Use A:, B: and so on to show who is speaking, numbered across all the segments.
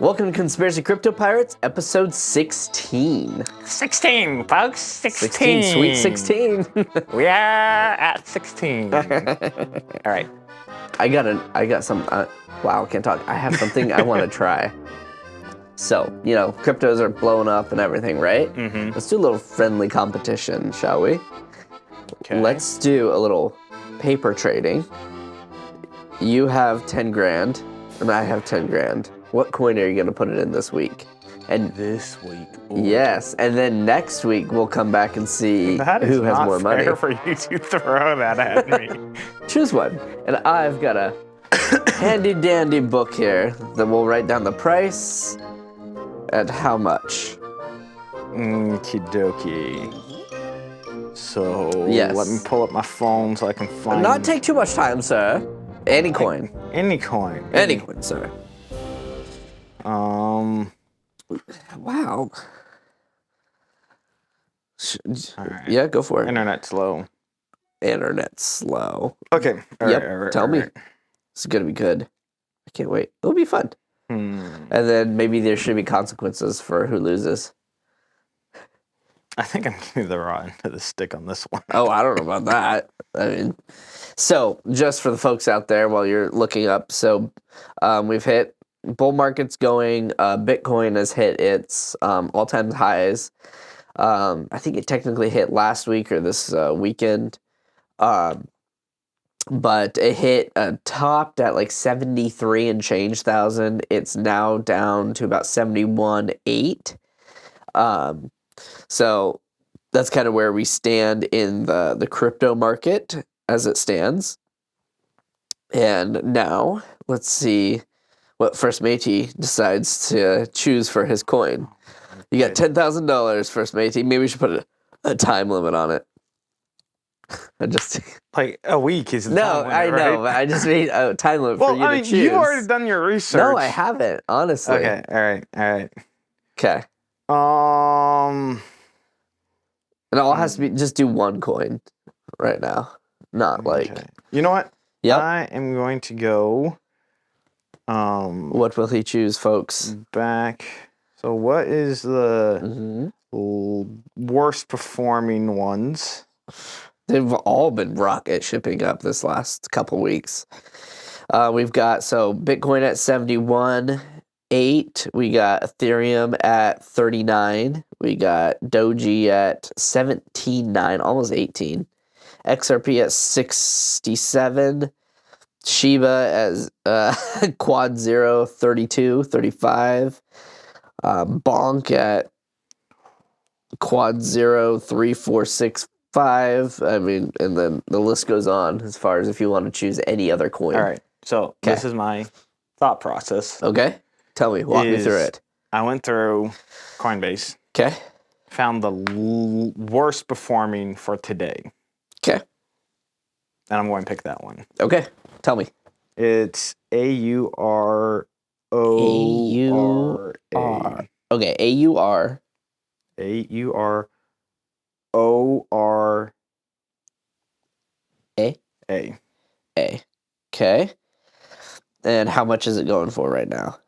A: Welcome to Conspiracy Crypto Pirates, episode 16.
B: 16, folks. 16.
A: Sweet 16.
B: We are at 16. All right.
A: I got some, wow, I can't talk. I have something I want to try. So, cryptos are blowing up and everything, right?
B: Mm-hmm.
A: Let's do a little friendly competition, shall we?
B: Okay.
A: Let's do a little paper trading. You have 10 grand, and I have 10 grand. What coin are you going to put it in this week? And
B: this week. Ooh.
A: Yes, and then next week we'll come back and see who has more money.
B: That is not fair for you to throw that at me.
A: Choose one. And I've got a handy dandy book here that will write down the price and how much.
B: Okie dokie. So,
A: yes.
B: Let me pull up my phone so I can find...
A: Not take too much time, sir. Any coin.
B: Any coin.
A: Any coin, sir. Wow.
B: All right.
A: Yeah, go for it.
B: Internet's slow.
A: Internet's slow.
B: Okay. All
A: yep.
B: right,
A: Tell me. It's gonna be good. I can't wait. It'll be fun. And then maybe there should be consequences for who loses.
B: I think I'm giving the raw end of the stick on this one.
A: Oh, I don't know about that. I mean, so just for the folks out there while you're looking up, so we've hit bull market's going. Bitcoin has hit its all-time highs. I think it technically hit last week or this weekend, but it hit topped at like 73 and change thousand. It's now down to about 71.8. So that's kind of where we stand in the crypto market as it stands. And now let's see what First Matey decides to choose for his coin. You got $10,000, First Matey. Maybe we should put a time limit on it. I just
B: like a week is the
A: no,
B: time limit,
A: I know,
B: right?
A: but I just made a time limit for you to choose.
B: You've already done your research.
A: No, I haven't, honestly.
B: Okay, all right.
A: Okay. And all has to be just do one coin right now, not like.
B: Okay. You know what?
A: Yep.
B: I am going to go.
A: What will he choose, folks?
B: Back. So, what is the worst performing ones?
A: They've all been rocket shipping up this last couple weeks. We've got Bitcoin at 71.8. We got Ethereum at 39. We got Doge at 17.9, almost 18. XRP at 67. Shiba as Quad Zero 32, 35. Bonk at Quad Zero 3465. I mean, and then the list goes on as far as if you want to choose any other coin.
B: All right. So this is my thought process.
A: Okay. Tell me. Walk me through it.
B: I went through Coinbase.
A: Okay.
B: Found the worst performing for today.
A: Okay.
B: And I'm going to pick that one.
A: Okay. Tell me.
B: It's AUR.
A: AUR. Okay. AUR.
B: AUR.
A: A. Okay. And how much is it going for right now?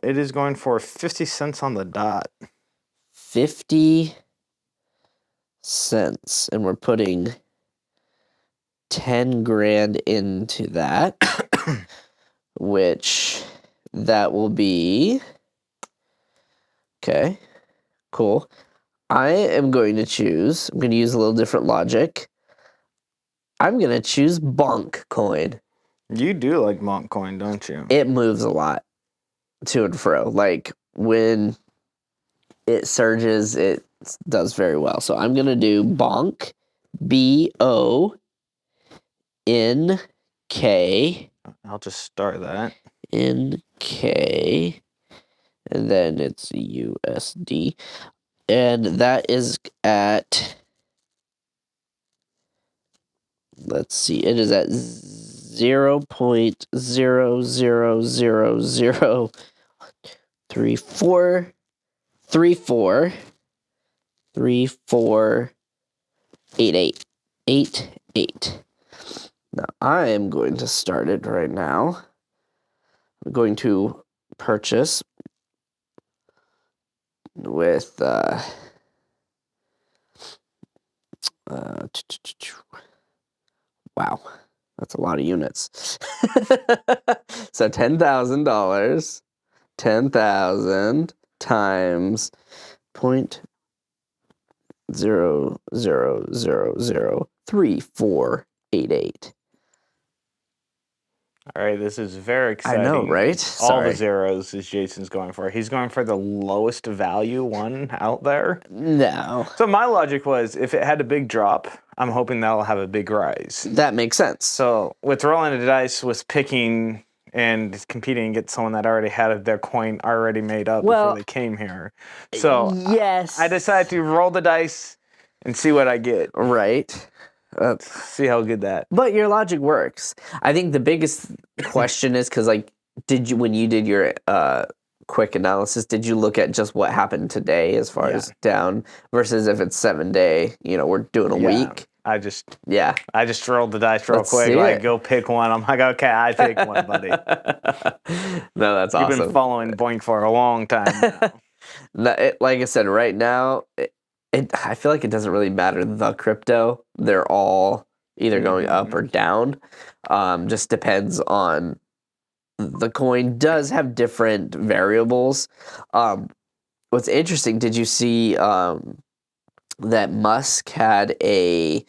B: It is going for 50 cents on the dot.
A: 50 cents. And we're putting 10 grand into that, which that will be, okay, cool. I am going to use a little different logic. I'm going to choose Bonk coin.
B: You do like Bonk coin, don't you?
A: It moves a lot to and fro. Like when it surges, it does very well. So I'm going to do Bonk, BONK.
B: I'll just start that.
A: NK. And then it's USD. And that is at, let's see, it is at 0.0003488. Now I am going to start it right now. I'm going to purchase with wow, that's a lot of units. So $10,000, 10,000 times 0.00003488.
B: All right, this is very
A: I
B: exciting.
A: know, right?
B: All
A: Sorry.
B: the zeros is Jason's going for. He's going for the lowest value one out there.
A: No,
B: So my logic was, if it had a big drop, I'm hoping that'll have a big rise.
A: that makes sense.
B: So with rolling the dice was picking and competing against someone that already had their coin already made up
A: Well,
B: before they came here. So
A: yes,
B: I decided to roll the dice and see what I get.
A: right.
B: See how good that.
A: But your logic works. I think the biggest question is because, like, when you did your quick analysis, did you look at just what happened today as far as down versus if it's 7-day? We're doing a week.
B: I just
A: Yeah.
B: rolled the dice real
A: Let's
B: quick.
A: see
B: Like,
A: it.
B: go pick one. I'm like, okay, I picked one, buddy.
A: No, that's
B: You've
A: awesome.
B: been following Boink for a long time now.
A: Like I said, right now, I feel like it doesn't really matter the crypto. They're all either going up or down. Just depends on the coin. Does have different variables. What's interesting? Did you see that Musk had a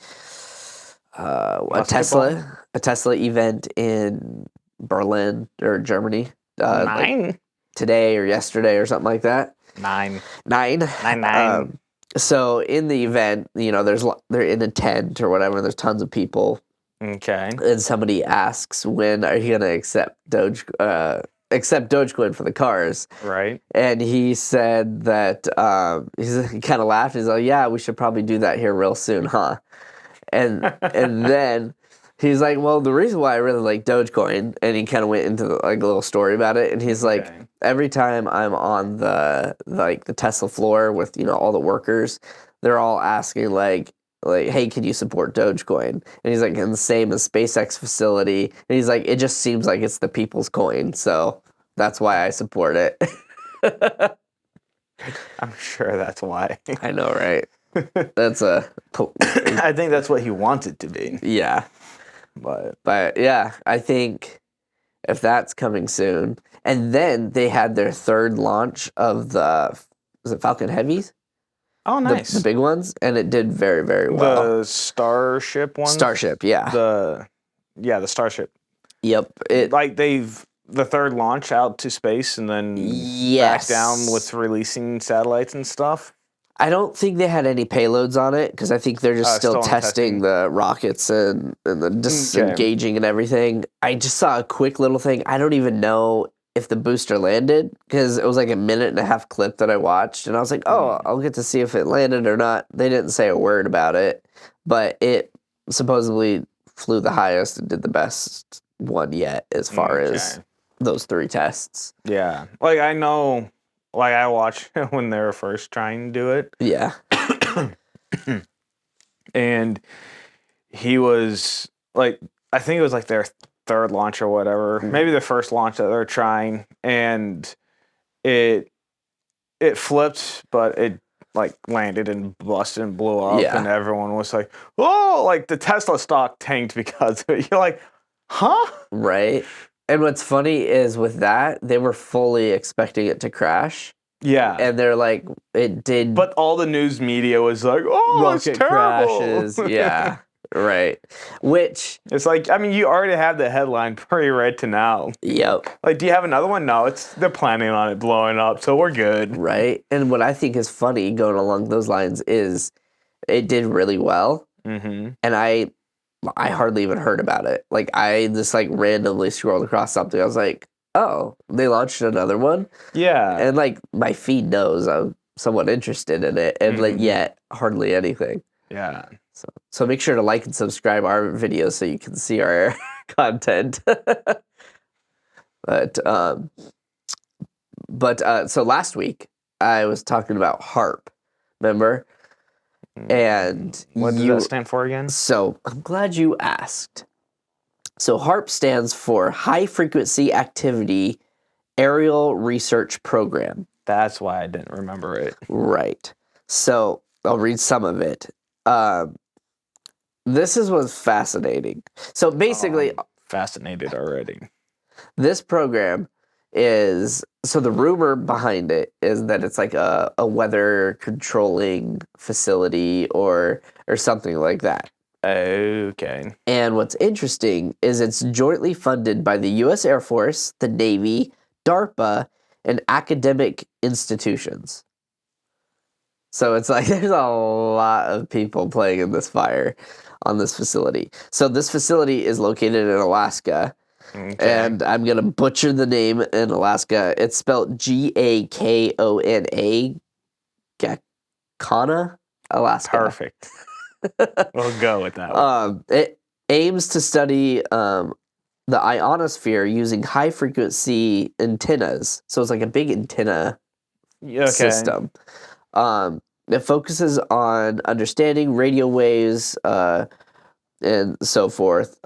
A: Tesla event in Berlin or Germany? Like today or yesterday or something like that.
B: Nine.
A: So in the event, they're in a tent or whatever. There's tons of people.
B: Okay.
A: And somebody asks, "When are you gonna accept Dogecoin for the cars?"
B: Right.
A: And he said that he kind of laughed. He's like, "Yeah, we should probably do that here real soon, huh?" And then he's like, "Well, the reason why I really like Dogecoin," and he kind of went into like a little story about it. And he's like, "Every time I'm on the Tesla floor with all the workers, they're all asking like, hey, can you support Dogecoin?" And he's like, "And the same as SpaceX facility." And he's like, "It just seems like it's the people's coin, so that's why I support it."
B: I'm sure that's why.
A: I know, right? That's
B: I think that's what he wants it to be.
A: Yeah. But yeah, I think if that's coming soon. And then they had their third launch of was it Falcon Heavies?
B: Oh, nice.
A: The big ones, and it did very, very well.
B: The Starship one?
A: Starship, yeah.
B: The Starship.
A: Yep.
B: The third launch out to space and then back down with releasing satellites and stuff.
A: I don't think they had any payloads on it because I think they're just still testing the rockets and the disengaging and everything. I just saw a quick little thing. I don't even know if the booster landed because it was like a 1.5-minute clip that I watched, and I was like, "Oh, I'll get to see if it landed or not." They didn't say a word about it, but it supposedly flew the highest and did the best one yet as far as those 3 tests.
B: Yeah, like I know. Like, I watched when they were first trying to do it.
A: Yeah.
B: And he was, like, I think it was, like, their third launch or whatever. Maybe the first launch that they're trying. And it flipped, but it, like, landed and busted and blew up. Yeah. And everyone was like, oh, like, the Tesla stock tanked because of it. You're like, huh?
A: Right. And what's funny is with that, they were fully expecting it to crash.
B: Yeah.
A: And they're like, it did.
B: But all the news media was like, oh, it's terrible.
A: Crashes. Yeah. Right. Which.
B: It's like, I mean, you already have the headline pretty right to now.
A: Yep.
B: Like, do you have another one? No, they're planning on it blowing up, so we're good.
A: Right. And what I think is funny going along those lines is it did really well.
B: Mm-hmm.
A: And I hardly even heard about it. Like, I just like randomly scrolled across something. I was like, oh, they launched another one?
B: Yeah.
A: And like my feed knows I'm somewhat interested in it, and like yet hardly anything.
B: Yeah.
A: So make sure to like and subscribe our videos so you can see our content. But so last week I was talking about HARP, remember? And
B: what does that stand for again?
A: So I'm glad you asked. So HARP stands for High Frequency Activity Aerial Research Program.
B: That's why I didn't remember it.
A: Right. So I'll read some of it. This was fascinating. So basically,
B: I'm fascinated already.
A: this program is, so the rumor behind it is that it's like a weather controlling facility or something like that.
B: Okay.
A: And what's interesting is it's jointly funded by the U.S. Air Force, the Navy, DARPA, and academic institutions. So it's like there's a lot of people playing in this fire on this facility. So this facility is located in Alaska.
B: Okay.
A: And I'm going to butcher the name in Alaska. It's spelled Gakona, Gakona, Alaska.
B: Perfect. We'll go with that one.
A: It aims to study the ionosphere using high-frequency antennas. So it's like a big antenna system. It focuses on understanding radio waves and so forth.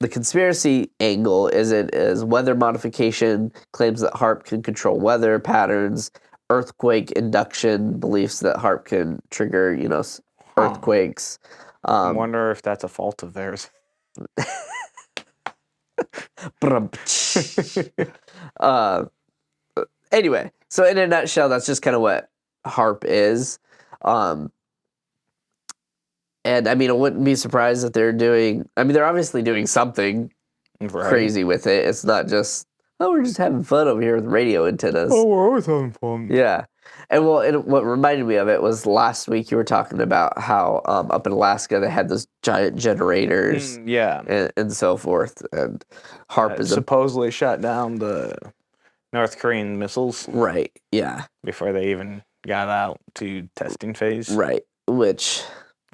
A: The conspiracy angle is weather modification, claims that HARP can control weather patterns, earthquake induction, beliefs that HARP can trigger, earthquakes.
B: I wonder if that's a fault of theirs.
A: Anyway, so in a nutshell, that's just kind of what HARP is. And I mean, I wouldn't be surprised if they're obviously doing something crazy with it. It's not just, we're just having fun over here with radio antennas.
B: Oh, we're always having fun.
A: Yeah. And what reminded me of it was last week you were talking about how up in Alaska they had those giant generators and so forth. And HARP is
B: supposedly shot down the North Korean missiles.
A: Right, yeah.
B: Before they even got out to testing phase.
A: Right,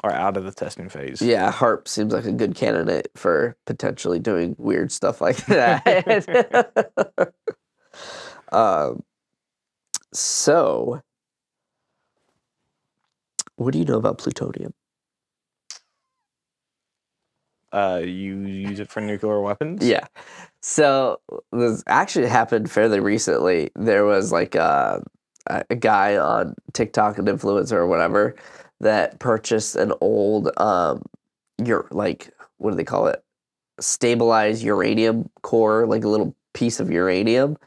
B: or out of the testing phase.
A: Yeah, HARP seems like a good candidate for potentially doing weird stuff like that. So, what do you know about plutonium?
B: You use it for nuclear weapons?
A: Yeah. So, this actually happened fairly recently. There was like a guy on TikTok, an influencer or whatever, that purchased an old what do they call it? Stabilized uranium core, like a little piece of uranium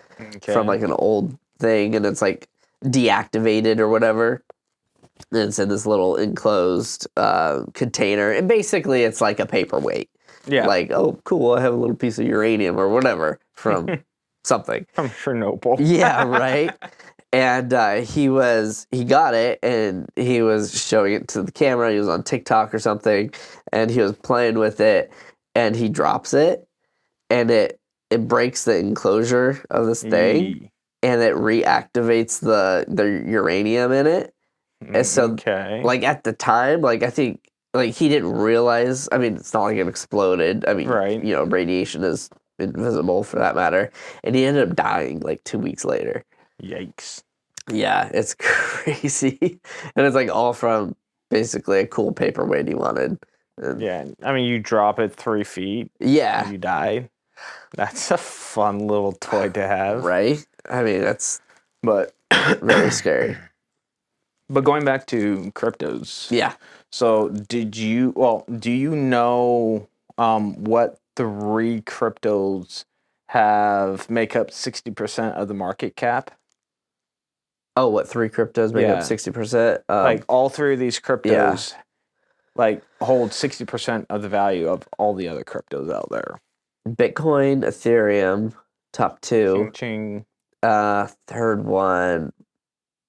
A: from like an old thing, and it's like deactivated or whatever. And it's in this little enclosed container, and basically it's like a paperweight.
B: Yeah.
A: Like, oh, cool, I have a little piece of uranium or whatever from something.
B: From Chernobyl.
A: Yeah, right. And he got it, and he was showing it to the camera. He was on TikTok or something, and he was playing with it, and he drops it, and it breaks the enclosure of this thing, and it reactivates the uranium in it. And so, like, at the time, like, I think, like, he didn't realize, I mean, it's not like it exploded. I mean, radiation is invisible for that matter. And he ended up dying, like, 2 weeks later.
B: Yikes.
A: Yeah, it's crazy. And it's like all from basically a cool paperweight he wanted.
B: And, I mean, you drop it 3 feet.
A: Yeah.
B: And you die. That's a fun little toy to have.
A: Right? I mean, that's very scary.
B: But going back to cryptos.
A: Yeah.
B: So do you know what 3 cryptos make up 60% of the market cap?
A: Oh, what 3 cryptos make up 60%?
B: Like all 3 of these cryptos like hold 60% of the value of all the other cryptos out there.
A: Bitcoin, Ethereum, top 2.
B: Ching.
A: Third one,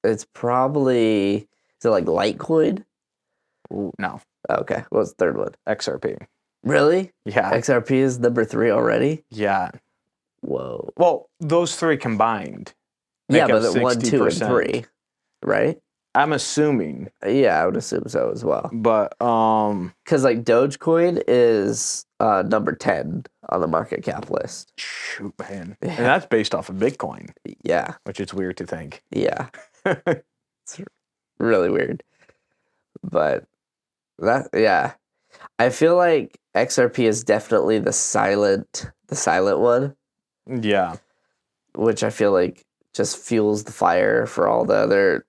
A: it's probably, is it like Litecoin?
B: No.
A: Okay. What's the third one?
B: XRP.
A: Really?
B: Yeah.
A: XRP is number 3 already?
B: Yeah.
A: Whoa.
B: Well, those 3 combined.
A: Yeah, but the 1, 2, and 3, right?
B: I'm assuming.
A: Yeah, I would assume so as well.
B: But
A: because like Dogecoin is number 10 on the market cap list.
B: Shoot, man. Yeah. And that's based off of Bitcoin.
A: Yeah.
B: Which is weird to think.
A: Yeah. It's really weird. But I feel like XRP is definitely the silent one.
B: Yeah.
A: which I feel like just fuels the fire for all the other,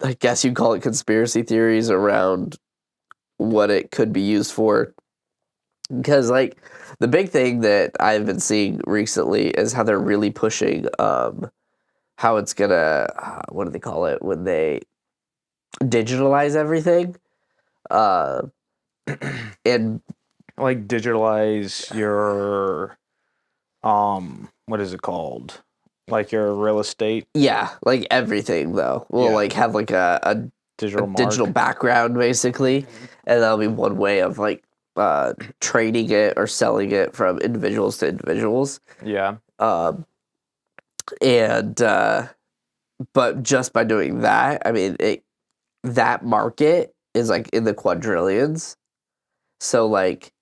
A: I guess you'd call it conspiracy theories around what it could be used for. Because like the big thing that I've been seeing recently is how they're really pushing how it's gonna what do they call it when they digitalize everything, and
B: Like digitalize your what is it called? Like your real estate
A: yeah, like everything though will
B: Yeah.
A: like have like a
B: digital
A: digital
B: mark.
A: background basically, and that'll be one way of like trading it or selling it from individuals to individuals.
B: Yeah.
A: Um, and but just by doing that, I mean, that market is like in the quadrillions. So like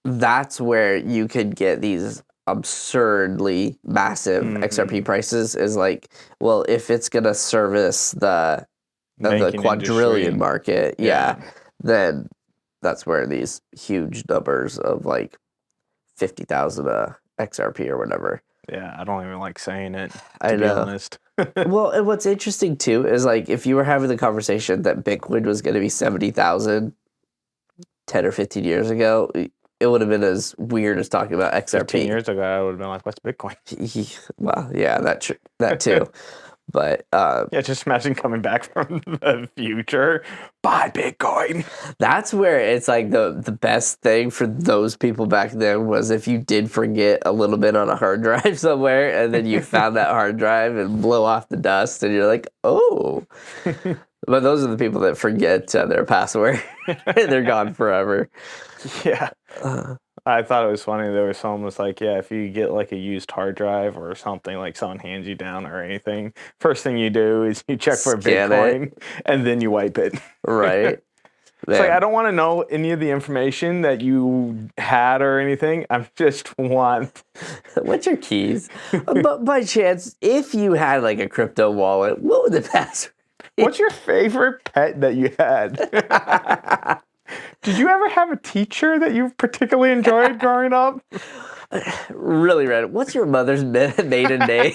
A: that's where you could get these absurdly massive XRP prices. Is like, well, if it's gonna service the
B: Banking
A: quadrillion
B: industry.
A: market, then that's where these huge numbers of like 50,000 XRP or whatever.
B: Yeah, I don't even like saying it,
A: I
B: to be
A: know.
B: honest.
A: Well, and what's interesting too is like if you were having the conversation that Bitcoin was going to be 70,000 10 or 15 years ago, it would have been as weird as talking about
B: 15
A: XRP.
B: years ago, I would have been like, what's Bitcoin?
A: Well, yeah, that too. But
B: Yeah, just imagine coming back from the future, buy Bitcoin.
A: that's where it's like the best thing for those people back then was if you did forget a little bit on a hard drive somewhere and then you found that hard drive and blow off the dust and you're like, oh. But those are the people that forget their password and they're gone forever.
B: Yeah. I thought it was funny. There was someone was like, yeah, if you get like a used hard drive or something, like someone hands you down or anything, first thing you do is you check for
A: Scan
B: Bitcoin and then you wipe it.
A: Right.
B: It's like, I don't want to know any of the information that you had or anything. I just want.
A: What's your keys? But by chance, if you had like a crypto wallet, what would the password be?
B: What's your favorite pet that you had? Did you ever have a teacher that you particularly enjoyed growing up?
A: Really random. What's your mother's maiden name?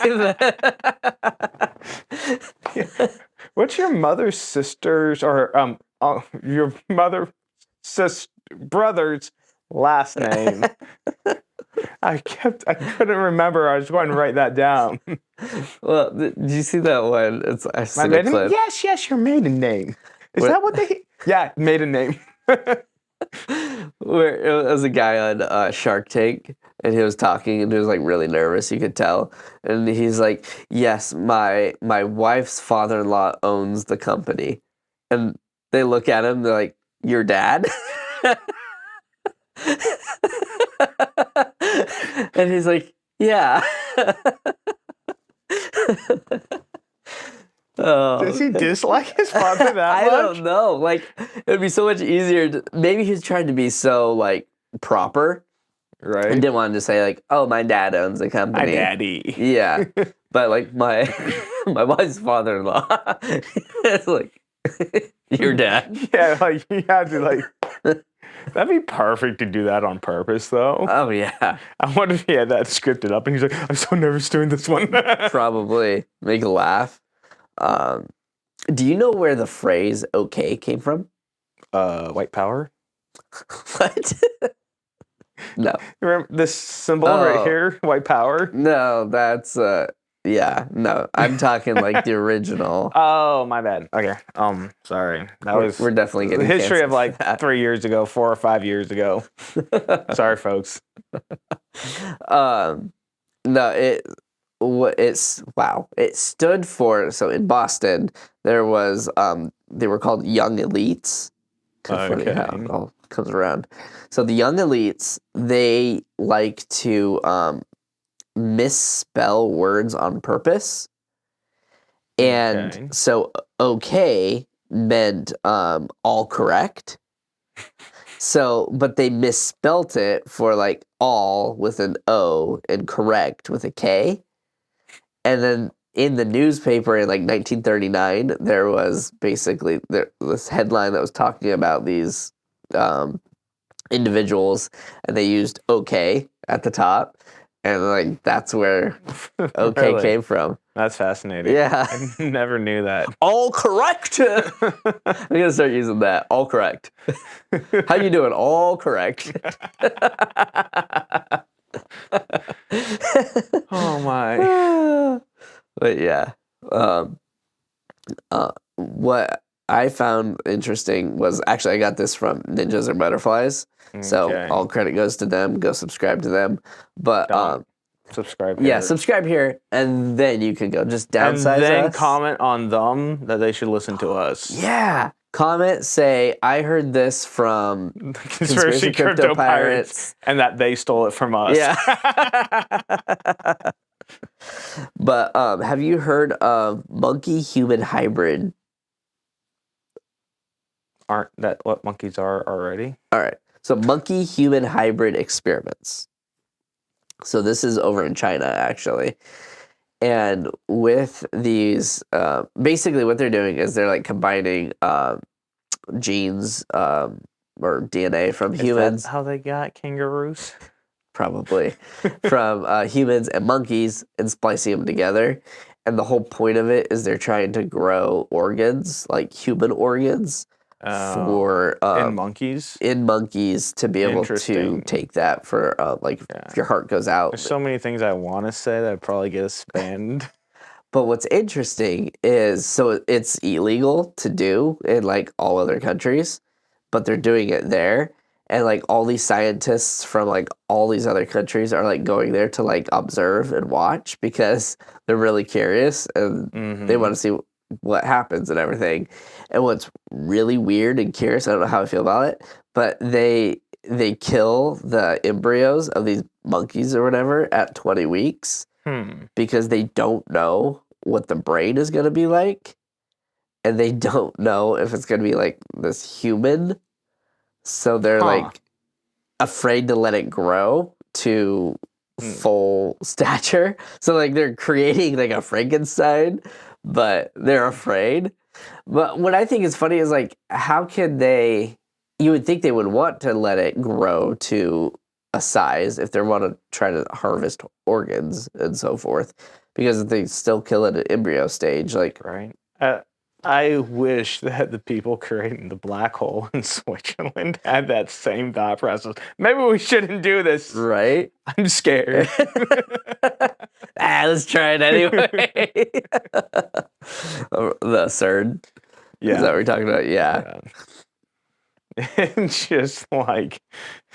B: What's your mother's sister's or your brother's last name? I couldn't remember. I was going to write that down.
A: Well, did you see that one? I
B: My
A: seen a
B: maiden?
A: clip.
B: Yes, your maiden name. Is
A: What-
B: that what they? Yeah, maiden name.
A: Where it was a guy on Shark Tank, and he was talking, and he was like really nervous. You could tell, and he's like, "Yes, my wife's father-in-law owns the company," and they look at him. They're like, "Your dad?" And he's like, "Yeah." Oh.
B: Does he dislike his father that
A: I
B: much?
A: don't know. Like, it'd be so much easier. Maybe he's trying to be so like proper and
B: Right.
A: didn't want to say like, "Oh, my dad owns a company."
B: My daddy.
A: Yeah, but like my wife's father-in-law. It's like your dad.
B: Yeah, like you have to like. That'd be perfect to do that on purpose, though.
A: Oh yeah,
B: I wonder if he had that scripted up, and he's like, "I'm so nervous doing this one."
A: probably make you laugh. Do you know where the phrase "okay" came from?
B: White power.
A: What? No.
B: Remember this symbol right here? White power.
A: No, that's yeah, no. I'm talking like the original.
B: Oh, my bad. Okay. Sorry.
A: We're definitely getting
B: the history of
A: canceled
B: like
A: for that.
B: 3 years ago, 4 or 5 years ago. Sorry, folks.
A: No, it stood for, so in Boston there was they were called young elites. Kind of funny how
B: Okay.
A: it all comes around. So the young elites, they like to misspell words on purpose. And
B: Okay.
A: so okay meant all correct. So, but they misspelt it for like all with an O and correct with a K. And then in the newspaper in like 1939, there was basically this headline that was talking about these individuals, and they used okay at the top. And like that's where okay
B: Really?
A: came from.
B: That's fascinating.
A: Yeah.
B: I never knew that.
A: All correct. I'm gonna start using that. All correct. How you doing? All correct.
B: Oh my.
A: But yeah. What I found interesting was actually I got this from Ninjas or Butterflies. So
B: Okay.
A: all credit goes to them. Go subscribe to them. But
B: Don't subscribe
A: yeah,
B: here.
A: subscribe here, and then you can go just
B: And
A: downsize
B: then
A: us.
B: comment on them that they should listen to us.
A: Yeah, comment. Say I heard this from
B: Conspiracy Crypto Pirates, and that they stole it from us.
A: Yeah. But have you heard of monkey human hybrid?
B: Aren't that what monkeys are already?
A: All right. So monkey human hybrid experiments. So this is over in China actually. And with these, basically what they're doing is they're like combining genes or DNA from humans.
B: Is that how they got kangaroos?
A: Probably from humans and monkeys and splicing them together. And the whole point of it is they're trying to grow organs, like human organs, for
B: in monkeys
A: to be able to
B: Interesting.
A: take that for like if your heart goes out.
B: There's so many things I want to say that I'd probably get us banned.
A: But what's interesting is so it's illegal to do in like all other countries, but they're doing it there. And like all these scientists from like all these other countries are like going there to like observe and watch because they're really curious and they want to see what happens and everything. And what's really weird and curious, I don't know how I feel about it, but they kill the embryos of these monkeys or whatever at 20 weeks because they don't know what the brain is going to be like. And they don't know if it's going to be like this human. So they're like afraid to let it grow to full stature. So like they're creating like a Frankenstein, but they're afraid. But what I think is funny is like, how can they, you would think they would want to let it grow to a size if they want to try to harvest organs and so forth, because if they still kill it at embryo stage, like.
B: Right. I wish that the people creating the black hole in Switzerland had that same thought process. Maybe we shouldn't do this.
A: Right?
B: I'm scared.
A: Let's try it anyway. The CERN?
B: Yeah.
A: Is that what we're talking about? Yeah.
B: It's just like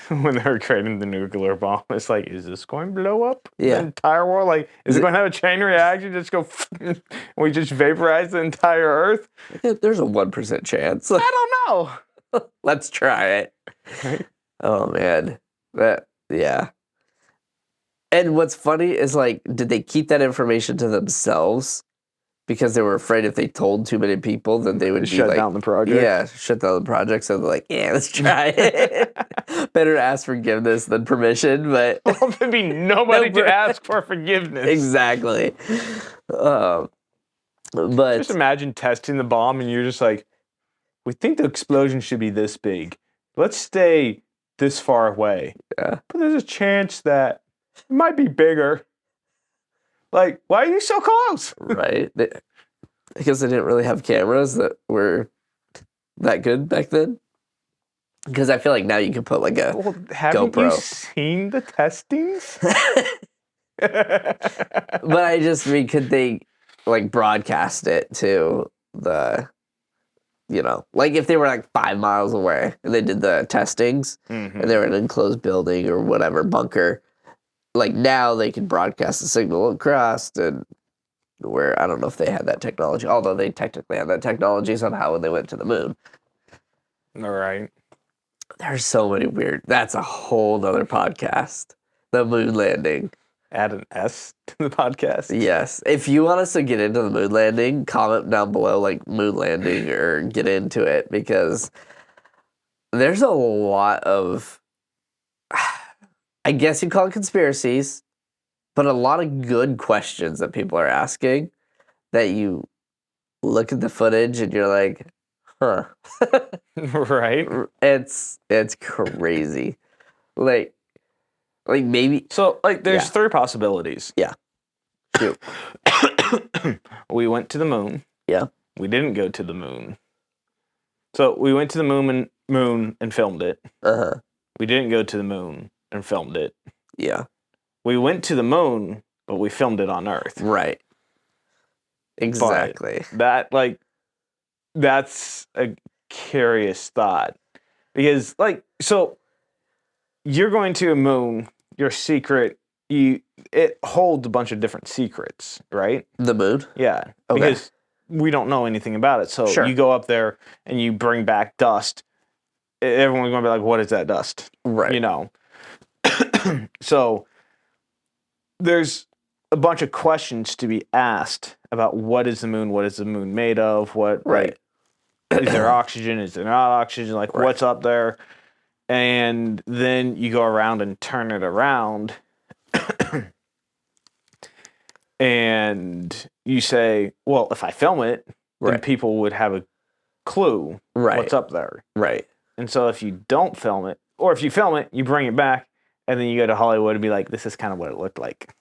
B: when they were creating the nuclear bomb, it's like, is this going to blow up the entire world? Like, is it going to have a chain reaction? Just go, we just vaporize the entire Earth?
A: There's a 1% chance.
B: I don't know.
A: Let's try it.
B: Right?
A: Oh, man. Yeah. And what's funny is, like, did they keep that information to themselves? Because they were afraid if they told too many people, then they would
B: shut down the project.
A: Yeah, shut down the project. So they're like, yeah, let's try it. Better to ask forgiveness than permission, but
B: well, there'd be nobody to ask for forgiveness.
A: Exactly. But
B: just imagine testing the bomb, and you're just like, we think the explosion should be this big. Let's stay this far away.
A: Yeah.
B: But there's a chance that it might be bigger. Like, why are you so close?
A: Right. Because they didn't really have cameras that were that good back then. Because I feel like now you can put like a
B: haven't
A: GoPro.
B: You seen the testings?
A: But I just mean, could they like broadcast it to the, like if they were like 5 miles away and they did the testings and they were in an enclosed building or whatever, bunker, like now they can broadcast the signal across, and where I don't know if they had that technology, although they technically had that technology somehow when they went to the moon.
B: All right.
A: There's so many weird, that's a whole nother podcast. The moon landing.
B: Add an S to the podcast.
A: Yes. If you want us to get into the moon landing, comment down below like moon landing or get into it, because there's a lot of, I guess you call it conspiracies, but a lot of good questions that people are asking that you look at the footage and you're like, huh.
B: Right.
A: It's crazy. Like, Like maybe.
B: So, like, there's
A: Yeah.
B: 3 possibilities.
A: Yeah. Shoot.
B: We went to the moon.
A: Yeah.
B: We didn't go to the moon. So we went to the moon and filmed it.
A: Uh-huh.
B: We didn't go to the moon and filmed it.
A: Yeah.
B: We went to the moon, but we filmed it on Earth.
A: Right. Exactly.
B: But that's a curious thought. Because, like, so you're going to a moon, your secret, it holds a bunch of different secrets, right?
A: The moon?
B: Yeah.
A: Okay.
B: Because we don't know anything about it. So
A: Sure.
B: you go up there and you bring back dust. Everyone's going to be like, what is that dust?
A: Right.
B: You know? So there's a bunch of questions to be asked about what is the moon? What is the moon made of? What,
A: Right.
B: like, is there oxygen? Is there not oxygen? Like,
A: Right.
B: what's up there? And then you go around and turn it around. And you say, well, if I film it, then
A: Right.
B: people would have a clue
A: Right.
B: what's up there.
A: Right.
B: And so if you don't film it, or if you film it, you bring it back, and then you go to Hollywood and be like, this is kind of what it looked like.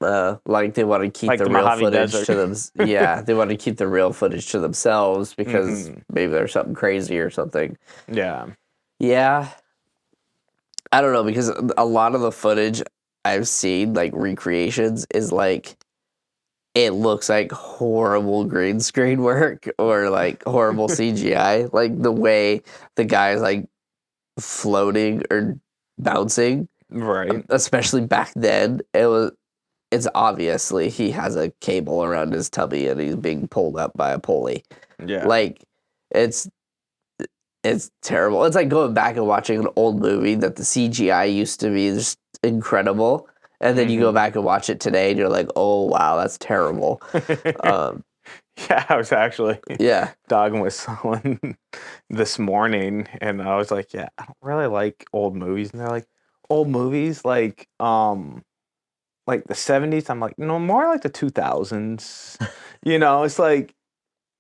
A: Like they want to keep
B: Like
A: the
B: the
A: real
B: Mojave
A: footage
B: Desert.
A: to them. Yeah, they want to keep the real footage to themselves because
B: Mhm.
A: maybe there's something crazy or something.
B: Yeah.
A: Yeah. I don't know, because a lot of the footage I've seen, like recreations, is like it looks like horrible green screen work or like horrible CGI. Like the way the guy's like floating or bouncing,
B: Right.
A: especially back then, it's obviously he has a cable around his tummy and he's being pulled up by a pulley.
B: Yeah.
A: Like it's terrible. It's like going back and watching an old movie that the CGI used to be just incredible, and then you go back and watch it today and you're like, oh wow, that's terrible.
B: Yeah, I was actually
A: Yeah.
B: talking with someone this morning, and I was like, yeah, I don't really like old movies. And they're like, old movies? Like the 70s? I'm like, no, more like the 2000s. You know, it's like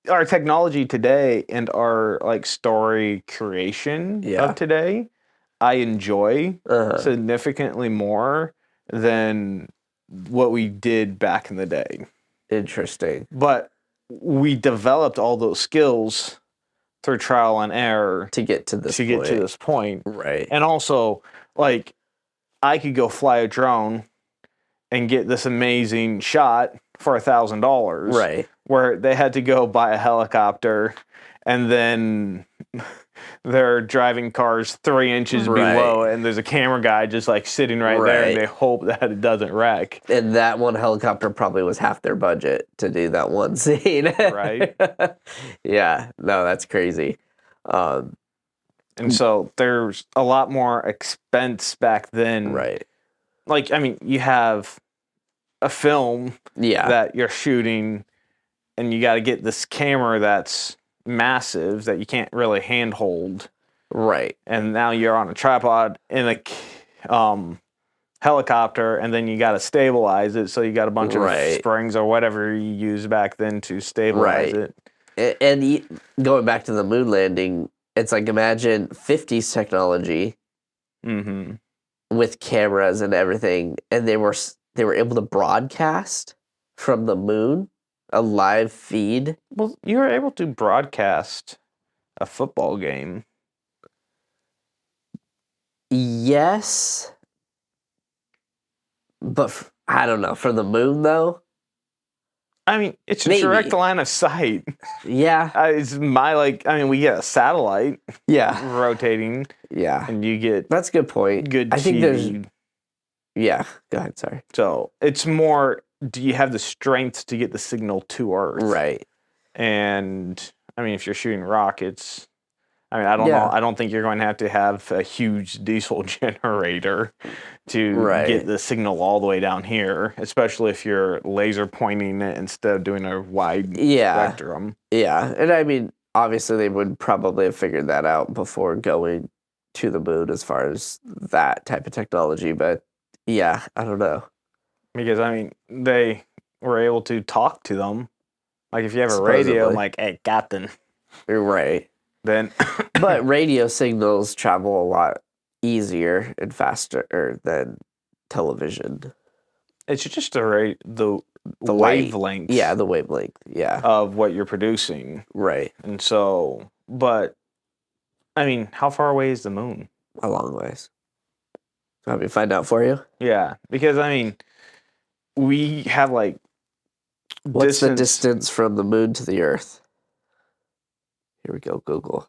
B: our technology today and our like story creation
A: Yeah.
B: of today, I enjoy
A: Uh-huh.
B: significantly more than what we did back in the day.
A: Interesting.
B: But we developed all those skills through trial and error
A: To get to this point.
B: get to this point.
A: Right.
B: And also, like, I could go fly a drone and get this amazing shot for $1,000.
A: Right.
B: Where they had to go buy a helicopter, and then they're driving cars 3 inches
A: Right.
B: below, and there's a camera guy just like sitting right there, and
A: Right.
B: they hope that it doesn't wreck.
A: And that one helicopter probably was half their budget to do that one scene.
B: Right.
A: Yeah. No, that's crazy.
B: And so there's a lot more expense back then.
A: Right.
B: Like, I mean, you have a film
A: Yeah.
B: that you're shooting, and you got to get this camera that's massive that you can't really handhold.
A: Right.
B: And now you're on a tripod in a helicopter, and then you got to stabilize it. So you got a bunch of
A: Right.
B: springs or whatever you used back then to stabilize
A: Right.
B: it.
A: And going back to the moon landing, it's like imagine 50s technology
B: Mm-hmm.
A: with cameras and everything, and they were able to broadcast from the moon, a live feed.
B: Well, you were able to broadcast a football game.
A: Yes, but I don't know. For the moon, though,
B: I mean, it's a
A: Maybe.
B: direct line of sight.
A: yeah,
B: It's we get a satellite
A: yeah,
B: rotating,
A: yeah.
B: and you get
A: That's a good point.
B: good
A: I think
B: TV.
A: yeah. Go ahead. Sorry.
B: So it's more, do you have the strength to get the signal to Earth?
A: Right.
B: And I mean, if you're shooting rockets, I mean, I don't
A: Yeah.
B: know. I don't think you're going to have a huge diesel generator to
A: Right.
B: get the signal all the way down here, especially if you're laser pointing it instead of doing a wide
A: Yeah.
B: spectrum.
A: Yeah, and I mean, obviously, they would probably have figured that out before going to the moon, as far as that type of technology. But yeah, I don't know.
B: Because, I mean, they were able to talk to them. Like, if you have a radio,
A: Supposedly.
B: like, hey, Captain,
A: You're right.
B: then
A: But radio signals travel a lot easier and faster than television.
B: It's just the
A: light.
B: wavelength
A: Yeah, the wavelength. Yeah.
B: of what you're producing.
A: Right.
B: And so, but, I mean, how far away is the moon?
A: A long ways. Want me to find out for you?
B: Yeah, because, I mean, we have, like,
A: What's the distance from the moon to the Earth? Here we go, Google.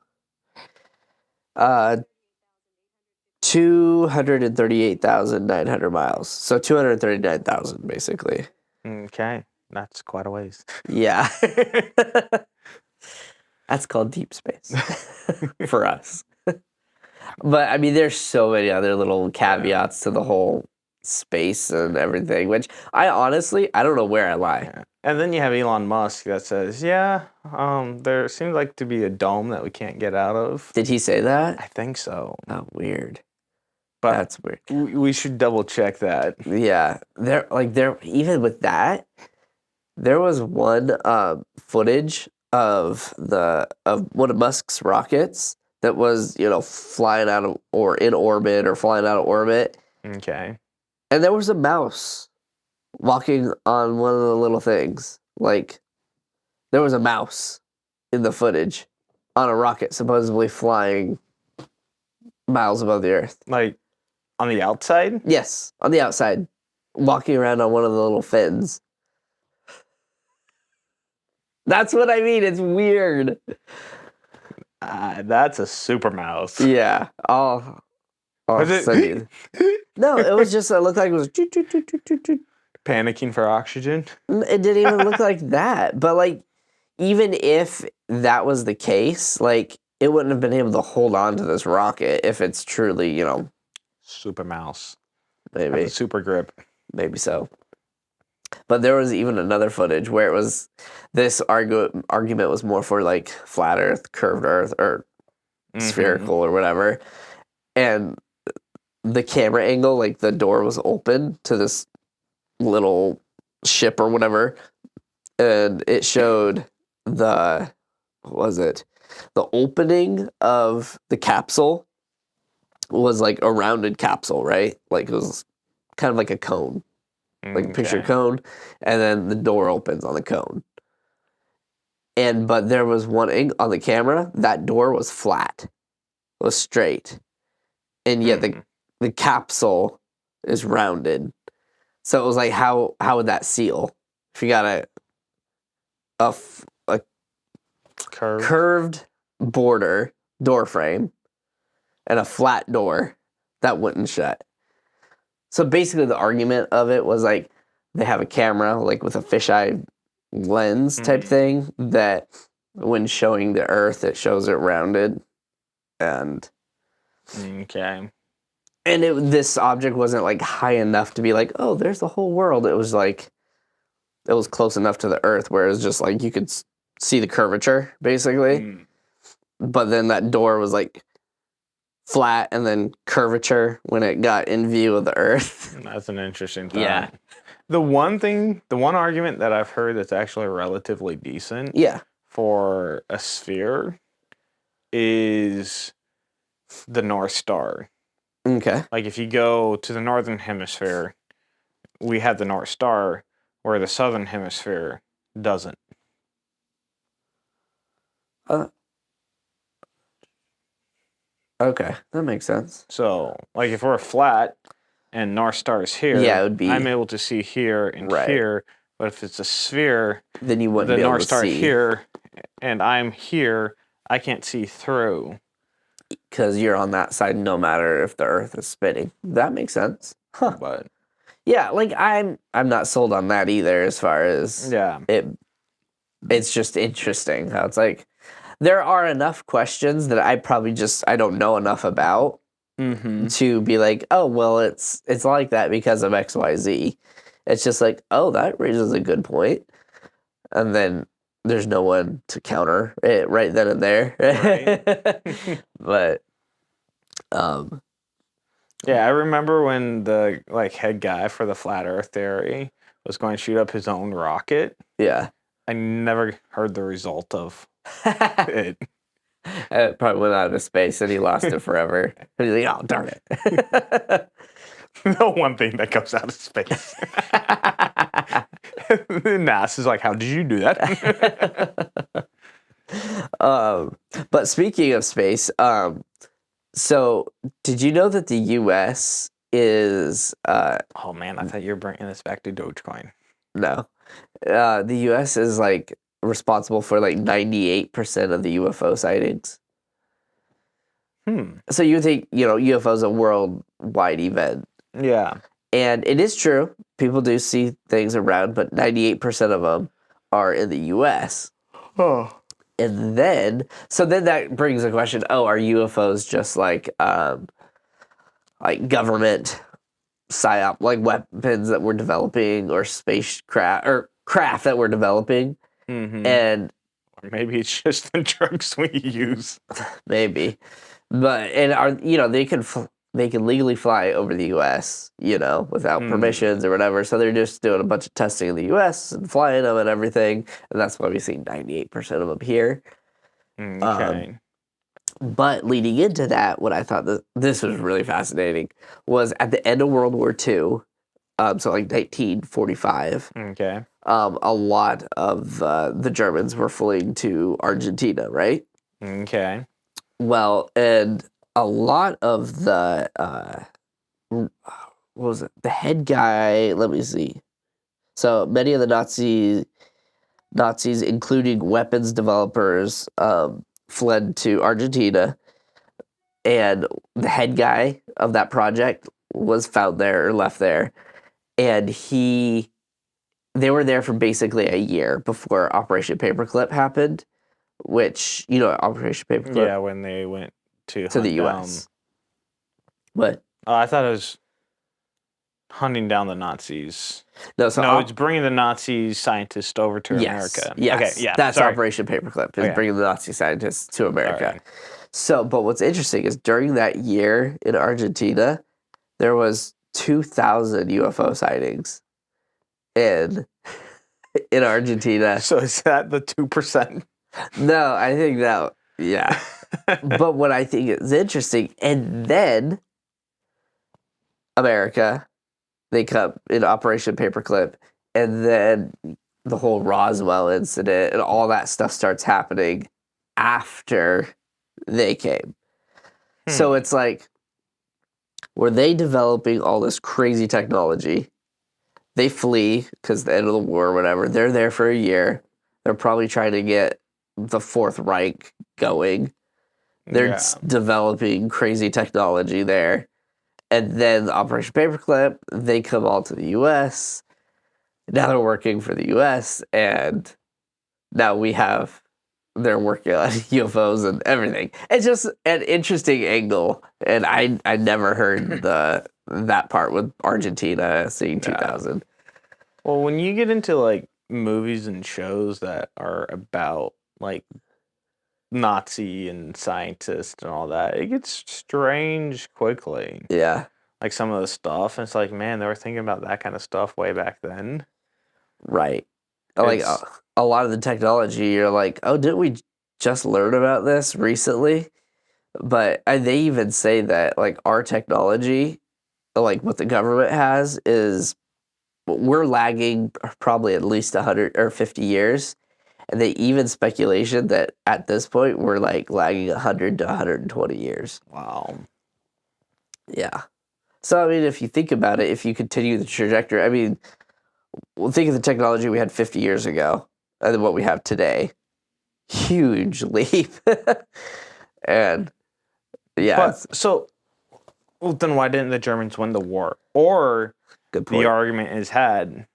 A: 238,900 miles. So 239,000, basically.
B: Okay, that's quite a ways.
A: Yeah. That's called deep space for us. But I mean, there's so many other little caveats to the whole space and everything, which I don't know where I lie.
B: Yeah. And then you have Elon Musk that says, there seems like to be a dome that we can't get out of.
A: Did he say that?
B: I think so.
A: Oh, weird.
B: But
A: that's weird.
B: We should double check that.
A: Yeah. Even with that, there was one footage of one of Musk's rockets that was, flying out of or in orbit or flying out of orbit.
B: Okay.
A: And there was a mouse walking on one of the little things. Like, there was a mouse in the footage on a rocket supposedly flying miles above the Earth.
B: Like, on the outside?
A: Yes, on the outside, walking around on one of the little fins. That's what I mean. It's weird.
B: That's a super mouse.
A: Yeah. I'll send you. No, it was just, it looked like it was
B: panicking for oxygen.
A: It didn't even look like that. But, like, even if that was the case, like, it wouldn't have been able to hold on to this rocket if it's truly,
B: super mouse.
A: Maybe.
B: Super grip.
A: Maybe so. But there was even another footage where it was, this argument was more for, like, flat Earth, curved Earth, or spherical or whatever. And the camera angle, like, the door was open to this little ship or whatever, and it showed the opening of the capsule was like a rounded capsule, right? Like, it was kind of like a cone, like picture a cone, and then the door opens on the cone. But there was one angle on the camera, that door was flat, it was straight, and yet the capsule is rounded. So it was like, how would that seal? If you got a curved border door frame and a flat door, that wouldn't shut. So basically the argument of it was like, they have a camera, like with a fisheye lens type thing, that when showing the Earth, it shows it rounded. And and this object wasn't like high enough to be like, oh, there's the whole world. It was like, it was close enough to the Earth where it was just like you could see the curvature, basically. But then that door was like flat and then curvature when it got in view of the Earth.
B: That's an interesting thought.
A: Yeah.
B: The one argument that I've heard that's actually relatively decent for a sphere is the North Star.
A: Okay.
B: Like, if you go to the Northern Hemisphere, we have the North Star, where the Southern Hemisphere doesn't.
A: Okay, that makes sense.
B: So, like, if we're flat and North Star is here,
A: it would be,
B: I'm able to see here and here. But if it's a sphere,
A: then you wouldn't be able to see. The North Star
B: here, and I'm here, I can't see through.
A: Because you're on that side no matter if the Earth is spinning. That makes sense. Huh.
B: But
A: yeah, like, I'm not sold on that either, as far as it's just interesting how it's like, there are enough questions that I don't know enough about to be like, oh, well, it's like that because of XYZ. It's just like, oh, that raises a good point. And then there's no one to counter it right then and there. Right. But
B: yeah, I remember when the head guy for the flat Earth theory was going to shoot up his own rocket.
A: Yeah.
B: I never heard the result of it.
A: It probably went out of space and he lost it forever. And he's like, oh, darn it.
B: The one thing that goes out of space. NASA's like, how did you do that?
A: But speaking of space, so did you know that the U.S. is
B: Oh man, I thought you were bringing this back to Dogecoin.
A: no, the U.S. is like responsible for like 98% of the UFO sightings. So you think, UFO is a worldwide event.
B: Yeah.
A: And it is true. People do see things around, but 98% of them are in the U.S.
B: Oh.
A: And then that brings the question, are UFOs just like government psyop, like weapons that we're developing or spacecraft or craft that we're developing?
B: Mm-hmm.
A: And
B: or maybe it's just the drugs we use.
A: Maybe. But they can legally fly over the U.S. Without permissions or whatever. So they're just doing a bunch of testing in the U.S. and flying them and everything, and that's why we see 98% of them here.
B: Okay.
A: But leading into that, what I thought this was really fascinating was at the end of World War II, so like 1945.
B: Okay.
A: A lot of the Germans were fleeing to Argentina, right?
B: Okay.
A: Well, and a lot of the what was it? The head guy. Let me see. So many of the Nazis, including weapons developers, fled to Argentina, and the head guy of that project was found there or left there, and they were there for basically a year before Operation Paperclip happened, which Operation Paperclip.
B: Yeah, when they went to
A: the U.S. What?
B: Oh, I thought it was hunting down the Nazis.
A: No,
B: it's bringing the Nazi scientists over to America.
A: Yes,
B: okay, yeah,
A: that's
B: sorry.
A: Operation Paperclip, is bringing the Nazi scientists to America.
B: Sorry.
A: So, but what's interesting is during that year in Argentina, there was 2,000 UFO sightings in Argentina.
B: So is that the 2%?
A: No, I think that, yeah. But what I think is interesting, and then America, they come in Operation Paperclip, and then the whole Roswell incident and all that stuff starts happening after they came. So it's like, were they developing all this crazy technology? They flee because the end of the war or whatever. They're there for a year. They're probably trying to get the Fourth Reich going. They're developing crazy technology there. And then Operation Paperclip, they come all to the U.S. Now they're working for the U.S. And now they're working on UFOs and everything. It's just an interesting angle. And I never heard that part with Argentina seeing 2000.
B: Well, when you get into like movies and shows that are about like Nazi and scientists and all that, it gets strange quickly.
A: Yeah.
B: Like some of the stuff, and it's like, man, they were thinking about that kind of stuff way back then.
A: Right. Like a lot of the technology, you're like, didn't we just learn about this recently? But they even say that like our technology, like what the government has, is we're lagging probably at least 100 or 50 years. And they even speculation that at this point we're like lagging 100 to 120 years.
B: Wow.
A: Yeah. So I mean, if you think about it, if you continue the trajectory, I mean, well, think of the technology we had 50 years ago and then what we have today. Huge leap. And yeah.
B: Well, then why didn't the Germans win the war? Or
A: Good point.
B: The argument is had,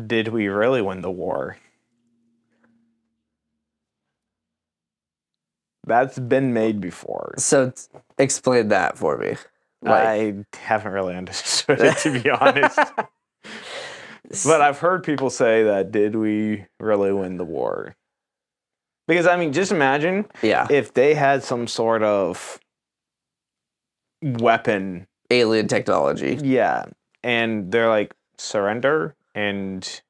B: did we really win the war? That's been made before.
A: So explain that for me.
B: I haven't really understood it, to be honest. But I've heard people say that, did we really win the war? Because, I mean, just imagine if they had some sort of weapon.
A: Alien technology.
B: Yeah. And they're like, surrender, and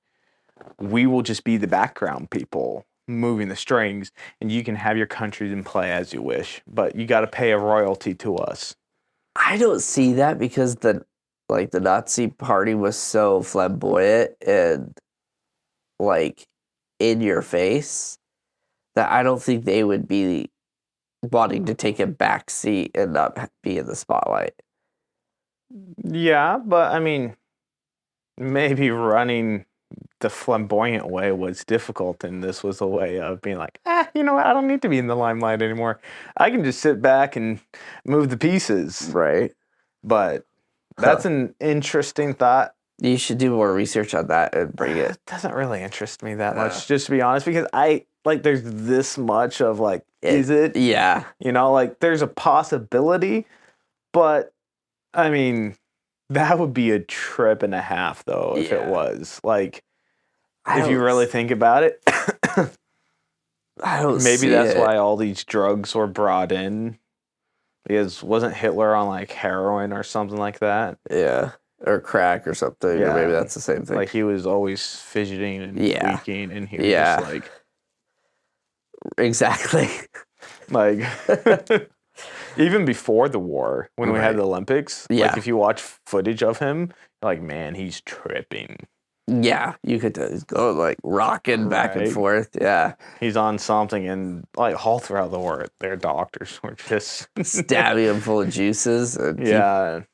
B: we will just be the background people moving the strings, and you can have your countries in play as you wish, but you got to pay a royalty to us.
A: I don't see that because the like the Nazi party was so flamboyant and like in your face that I don't think they would be wanting to take a back seat and not be in the spotlight.
B: Yeah, but I mean, maybe running the flamboyant way was difficult, and this was a way of being like, you know what? I don't need to be in the limelight anymore. I can just sit back and move the pieces.
A: Right.
B: But that's an interesting thought.
A: You should do more research on that and bring it.
B: It doesn't really interest me that much, just to be honest, because there's this much of like, is it?
A: Yeah.
B: You know, like there's a possibility, but I mean, that would be a trip and a half though, if it was. Like, if you really think about it,
A: I don't
B: maybe that's why all these drugs were brought in. Because wasn't Hitler on like heroin or something like that?
A: Yeah. Or crack or something. Yeah. Or maybe that's the same thing.
B: Like he was always fidgeting and tweaking, and he was just like,
A: exactly.
B: Like, even before the war, when we had the Olympics, like if you watch footage of him, you're like, man, he's tripping.
A: Yeah, you could go like rocking back and forth. Yeah,
B: he's on something, and like all throughout the war, their doctors were just
A: stabbing him full of juices. And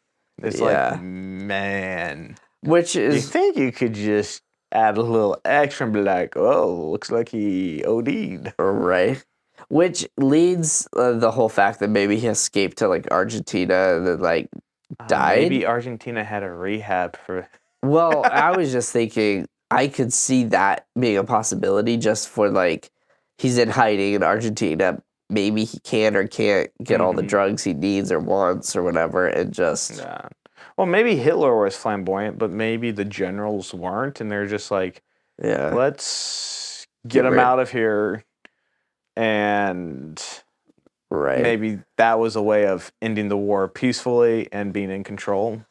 B: it's like, man,
A: which is
B: you think you could just add a little extra and be like, oh, looks like he OD'd,
A: right? Which leads the whole fact that maybe he escaped to like Argentina and then like died.
B: Maybe Argentina had a rehab for.
A: Well, I was just thinking I could see that being a possibility just for like he's in hiding in Argentina. Maybe he can or can't get all the drugs he needs or wants or whatever, and just.
B: Yeah. Well, maybe Hitler was flamboyant, but maybe the generals weren't, and they're just like, let's get him out of here. And maybe that was a way of ending the war peacefully and being in control.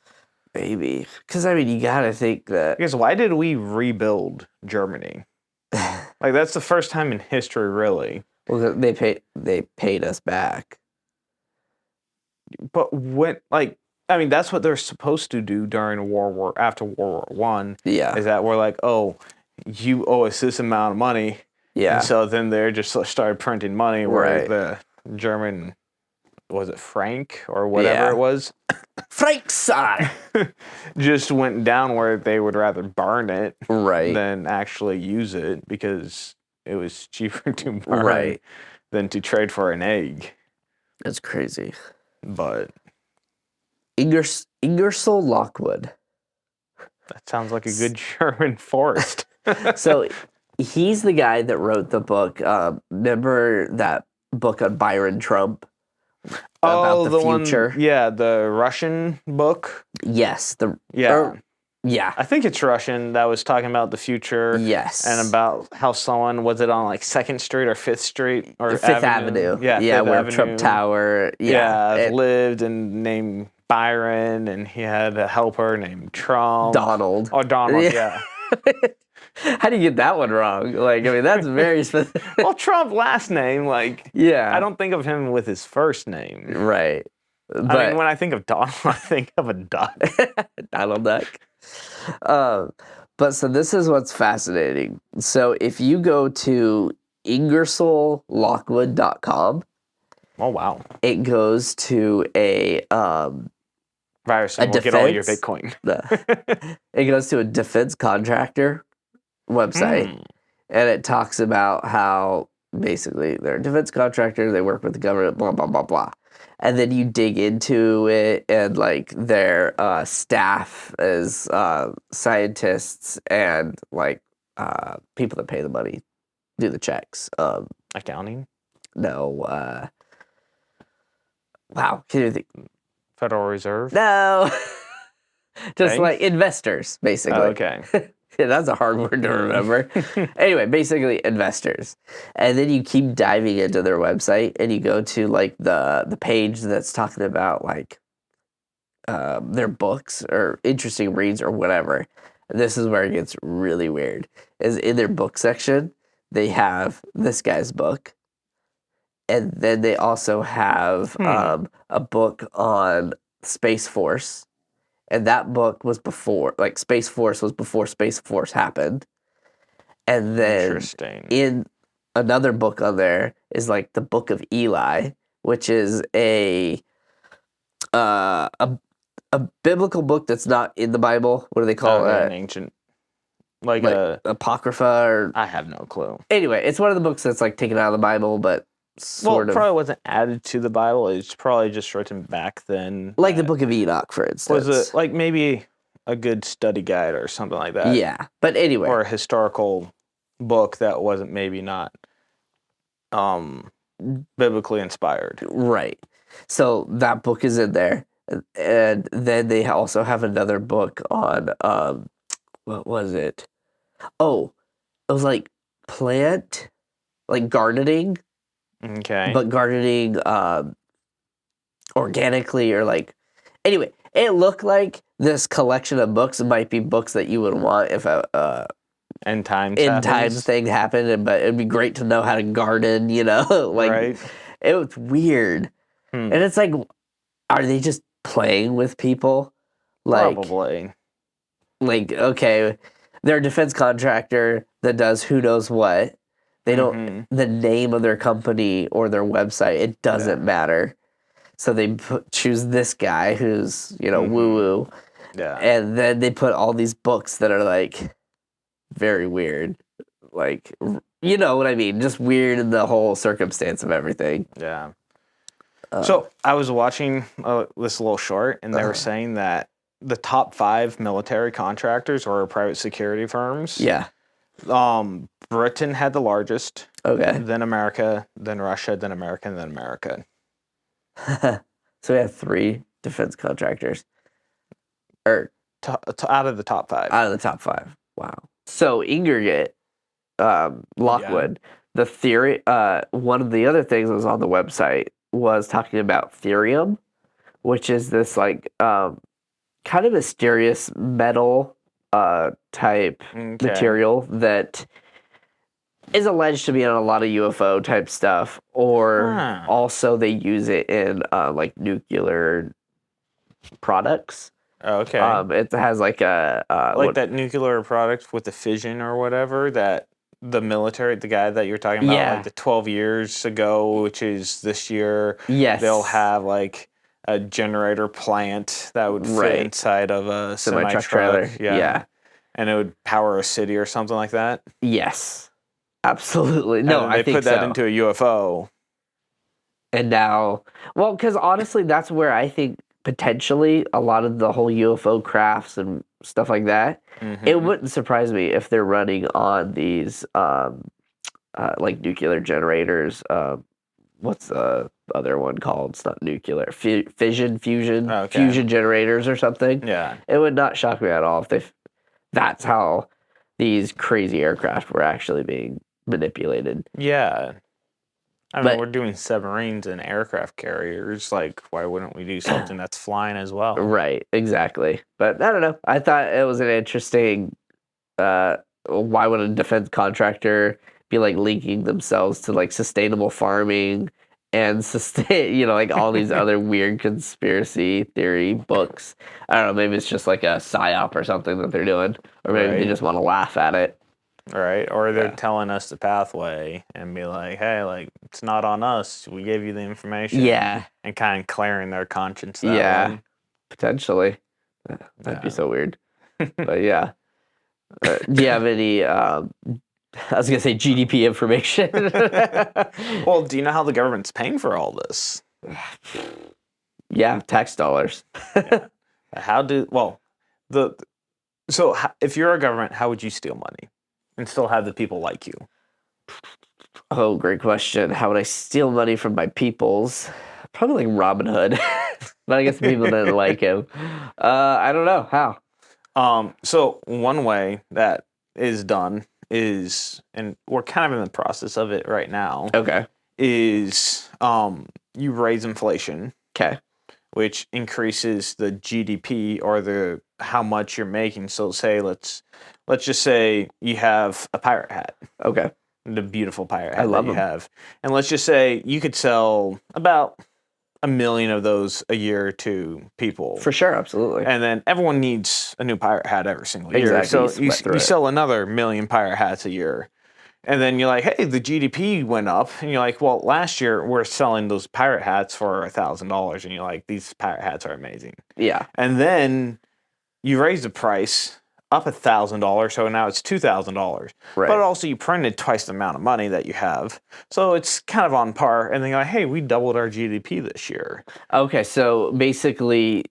A: Maybe. Because, I mean, you got to think that.
B: Because why did we rebuild Germany? Like, that's the first time in history, really.
A: Well, they paid us back.
B: But when, like, I mean, that's what they're supposed to do during after World War I.
A: Yeah.
B: Is that we're like, oh, you owe us this amount of money.
A: Yeah.
B: And so then they just started printing money where the German, was it franc or whatever it was?
A: Frankson!
B: Just went down where they would rather burn it than actually use it because it was cheaper to burn than to trade for an egg.
A: That's crazy.
B: But
A: Ingersoll Lockwood.
B: That sounds like a good German forest.
A: So he's the guy that wrote the book. Remember that book on Byron Trump? About the future?
B: One, the Russian book.
A: Yes.
B: I think it's Russian that was talking about the future.
A: Yes.
B: And about how someone, was it on like 2nd Street or 5th Street? Or
A: Fifth Avenue.
B: Yeah,
A: where
B: Avenue.
A: Trump Tower.
B: Lived and named Byron, and he had a helper named Trump.
A: Donald.
B: Oh, Donald, yeah.
A: How do you get that one wrong? Like, I mean, that's very specific.
B: Well, Trump last name, like, I don't think of him with his first name.
A: Right. But,
B: I mean, when I think of Donald, I think of a duck.
A: Donald Duck. But so this is what's fascinating. So if you go to IngersollLockwood.com.
B: Oh, wow.
A: It goes to a
B: virus and we'll get all your Bitcoin.
A: It goes to a defense contractor website, and it talks about how basically they're a defense contractor, they work with the government, blah, blah, blah, blah. And then you dig into it, and like their staff is scientists and like people that pay the money, do the checks.
B: Accounting?
A: No. Wow. Can you think?
B: Federal Reserve?
A: No. Just like investors, basically.
B: Oh, okay.
A: Yeah, that's a hard word to remember. Anyway, basically investors. And then you keep diving into their website, and you go to like the page that's talking about like their books or interesting reads or whatever. And this is where it gets really weird. Is in their book section, they have this guy's book. And then they also have a book on Space Force. and that book was before, like, Space Force was before Space Force happened. And then
B: Interesting.
A: in another book on there is like the Book of Eli, which is uh, a a biblical book that's not in the Bible. What do they call
B: Okay,
A: it?
B: an ancient, like
A: Like
B: a.
A: Apocrypha or
B: I have no clue.
A: anyway, it's one of the books that's like taken out of the Bible, but
B: Well,
A: sort
B: it
A: of
B: probably wasn't added to the Bible. It's probably just written back then.
A: like the Book of Enoch, for instance.
B: Was it like maybe a good study guide or something like that?
A: Yeah, but anyway,
B: Or a historical book that wasn't maybe not biblically inspired.
A: right. So that book is in there, and then they also have another book on what was it? Oh, it was like plant, like gardening,
B: Okay.
A: but gardening organically or like anyway. It looked like this collection of books might be books that you would want if a
B: End times
A: end times
B: happens.
A: thing happened, but it'd be great to know how to garden, like
B: Right.
A: it was weird.
B: Hmm.
A: And it's like, are they just playing with people? Like,
B: Probably.
A: like okay, they're a defense contractor that does who knows what. They don't the name of their company or their website. It doesn't matter. So they choose this guy who's woo woo,
B: Yeah.
A: and then they put all these books that are like very weird, like you know what I mean, just weird in the whole circumstance of everything.
B: Yeah. So I was watching this little short, and they were saying that the top 5 military contractors or private security firms.
A: Yeah.
B: Britain had the largest.
A: Okay.
B: Then America, then Russia, then America, and then America.
A: So we have 3 defense contractors, or
B: Out of the top 5.
A: out of the top 5. Wow. So Ingrid, Lockwood, the theory. One of the other things that was on the website was talking about Ethereum, which is this like kind of mysterious metal type material that is alleged to be on a lot of UFO type stuff, or also they use it in like nuclear products.
B: Okay.
A: It has like a
B: like that nuclear product with the fission or whatever that the military, the guy that you're talking about, like the 12 years ago, which is this year.
A: Yes.
B: They'll have like a generator plant that would fit inside of a semi-truck
A: trailer.
B: Yeah. And it would power a city or something like that.
A: Yes. Absolutely. No,
B: I think they put that into a UFO.
A: And now, well, because honestly, that's where I think potentially a lot of the whole UFO crafts and stuff like that, it wouldn't surprise me if they're running on these like nuclear generators. What's the other one called? It's not nuclear. Fusion generators or something.
B: Yeah.
A: It would not shock me at all if that's how these crazy aircraft were actually being manipulated.
B: Yeah. I mean, we're doing submarines and aircraft carriers. Like, why wouldn't we do something that's flying as well?
A: Right, exactly. But I don't know. I thought it was an interesting. Why would a defense contractor be like linking themselves to like sustainable farming and sustain, like all these other weird conspiracy theory books? I don't know. Maybe it's just like a psyop or something that they're doing, or maybe they just want to laugh at it.
B: Right. Or they're telling us the pathway and be like, hey, like, it's not on us. We gave you the information.
A: Yeah.
B: And kind of clearing their conscience that way.
A: Potentially. That'd be so weird. But yeah. Do you have any, I was going to say GDP information?
B: Well, do you know how the government's paying for all this?
A: Yeah, tax dollars.
B: So if you're a government, how would you steal money and still have the people like you?
A: Oh, great question. How would I steal money from my peoples? Probably like Robin Hood. But I guess people didn't like him. I don't know. How?
B: So one way that is done is, and we're kind of in the process of it right now.
A: Okay.
B: Is you raise inflation.
A: Okay.
B: Which increases the GDP or the how much you're making. So say let's just say you have a pirate hat.
A: Okay.
B: The beautiful pirate hat
A: I love
B: that you have. And let's just say you could sell about 1 million of those a year to people.
A: For sure, absolutely.
B: And then everyone needs a new pirate hat every single year.
A: Exactly,
B: So
A: you
B: you,
A: sweat through
B: you
A: it.
B: sell another 1 million pirate hats a year. And then you're like, hey, the GDP went up. And you're like, well, last year we're selling those pirate hats for $1,000. And you're like, these pirate hats are amazing.
A: Yeah.
B: And then you raise the price up $1,000, so now it's $2,000.
A: Right.
B: But also you printed twice the amount of money that you have. So it's kind of on par. And then you're like, hey, we doubled our GDP this year.
A: Okay, so basically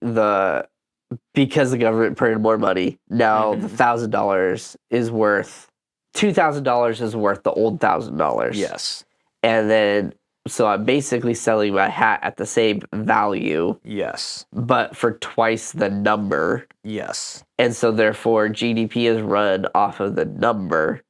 A: because the government printed more money, now the $1,000 is worth $2,000 is worth the old $1,000.
B: Yes.
A: And then so I'm basically selling my hat at the same value,
B: Yes.
A: but for twice the number.
B: Yes.
A: And so therefore GDP is run off of the number.